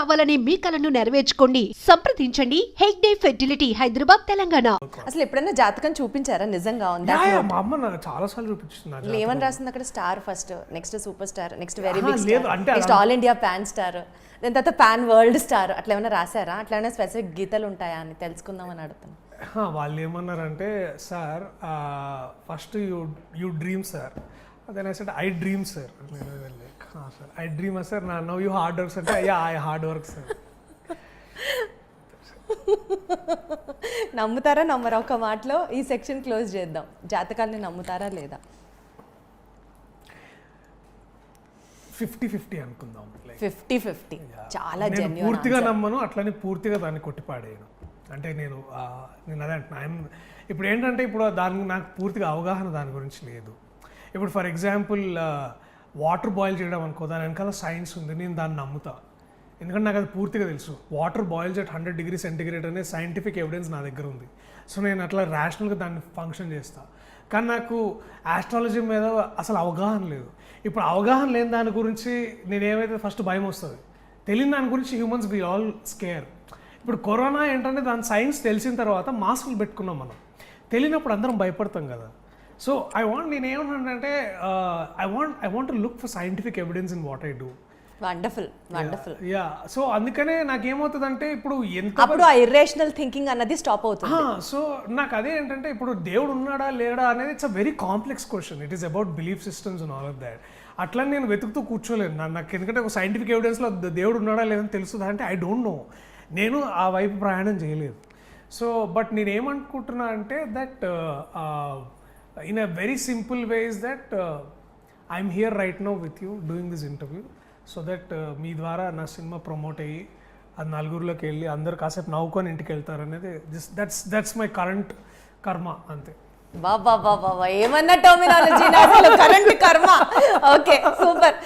కావాలనే మీ కలను నెరవేర్చుకోండి. సంప్రదించండి హెగ్డే ఫెర్టిలిటీ, హైదరాబాద్, తెలంగాణ. అసలు ఎప్పుడైనా జాతకం చూపించారా నిజంగా ఉందా? మా అమ్మ నాకు చాలా సార్లు చూపించింది. ఏమని రాసింది అక్కడ? Star first, next super star, next very ఆహా, బిగ్ లేదు, స్టార్, అంటే next all India pan star, దాని తర్వాత పాన్ వరల్డ్ స్టార్, అట్లా ఏమైనా రాసారా? అట్లా ఏమైనా స్పెసిఫిక్ గీతలు ఉంటాయా అని తెలుసుకుందామని అడుగుతాను. వాళ్ళు ఏమన్నారంటే, sir first you dream sir. Then I said I dream sir. Sir I dream sir, నా నో యూ హార్డ్ వర్క్స్ అంటే అయ్యా ఐ హార్డ్ వర్క్ సార్. నమ్ముతారా నమ్మరా? ఒక మాటలో ఈ సెక్షన్ క్లోజ్ చేద్దాం. జాతకాన్ని నమ్ముతారా లేదా? 50-50 అనుకుందాం. 50-50 చాలా నేను జెన్యూన్. పూర్తిగా నమ్మను, అట్లని పూర్తిగా దాన్ని కొట్టిపాడేయను. అంటే నేను అదే అంటున్నా. ఇప్పుడు ఏంటంటే, ఇప్పుడు దానికి నాకు పూర్తిగా అవగాహన దాని గురించి లేదు. ఇప్పుడు ఫర్ ఎగ్జాంపుల్ వాటర్ బాయిల్ చేయడం అనుకో, దాని వెనకాల సైన్స్ ఉంది, నేను దాన్ని నమ్ముతా. ఎందుకంటే నాకు అది పూర్తిగా తెలుసు. Water boils at 100 degree centigrade అనే సైంటిఫిక్ ఎవిడెన్స్ నా దగ్గర ఉంది. సో నేను అట్లా ర్యాషనల్గా దాన్ని ఫంక్షన్ చేస్తా. కానీ నాకు ఆస్ట్రాలజీ మీద అసలు అవగాహన లేదు. ఇప్పుడు అవగాహన లేని దాని గురించి నేనేమైతే ఫస్ట్ భయం వస్తుంది. తెలియని దాని గురించి హ్యూమన్స్ బీ ఆల్ స్కేర్. ఇప్పుడు కరోనా ఏంటంటే దాని సైన్స్ తెలిసిన తర్వాత మాస్కులు పెట్టుకున్నాం మనం. తెలియనప్పుడు అందరం భయపడతాం కదా. సో నేనేమంటే I want to look for scientific evidence in what I do. Wonderful. Yeah, so అందుకనే నాకేమవుతుందంటే, ఇప్పుడు అప్పుడు ఆ ఇర్రేషనల్ థింకింగ్ అన్నది స్టాప్ అవుతుంది. సో నాకు అదే ఏంటంటే, ఇప్పుడు దేవుడు ఉన్నాడా లేడా అనేది it's a very complex question. It is about belief systems and all of that. అట్లా నేను వెతుకుతూ కూర్చోలేను. నాకు ఎందుకంటే ఒక సైంటిఫిక్ ఎవిడెన్స్లో దేవుడు ఉన్నాడా లేదని తెలుస్తుందా అంటే ఐ డోంట్ నో. నేను ఆ వైపు ప్రయాణం చేయలేదు. సో బట్ నేనేమనుకుంటున్నా అంటే that in a very simple way is that I'm here right now with you doing this interview. So that మీ ద్వారా నా సినిమా ప్రమోట్ అయ్యి అది నలుగురిలోకి వెళ్ళి అందరు కాసేపు నవ్వుకొని ఇంటికి వెళ్తారు అనేది దట్స్ మై కరెంట్ కర్మ, అంతే. బాబా ఏమన్నా టర్మినాలజీ, కరెంట్ కర్మ. Okay, super.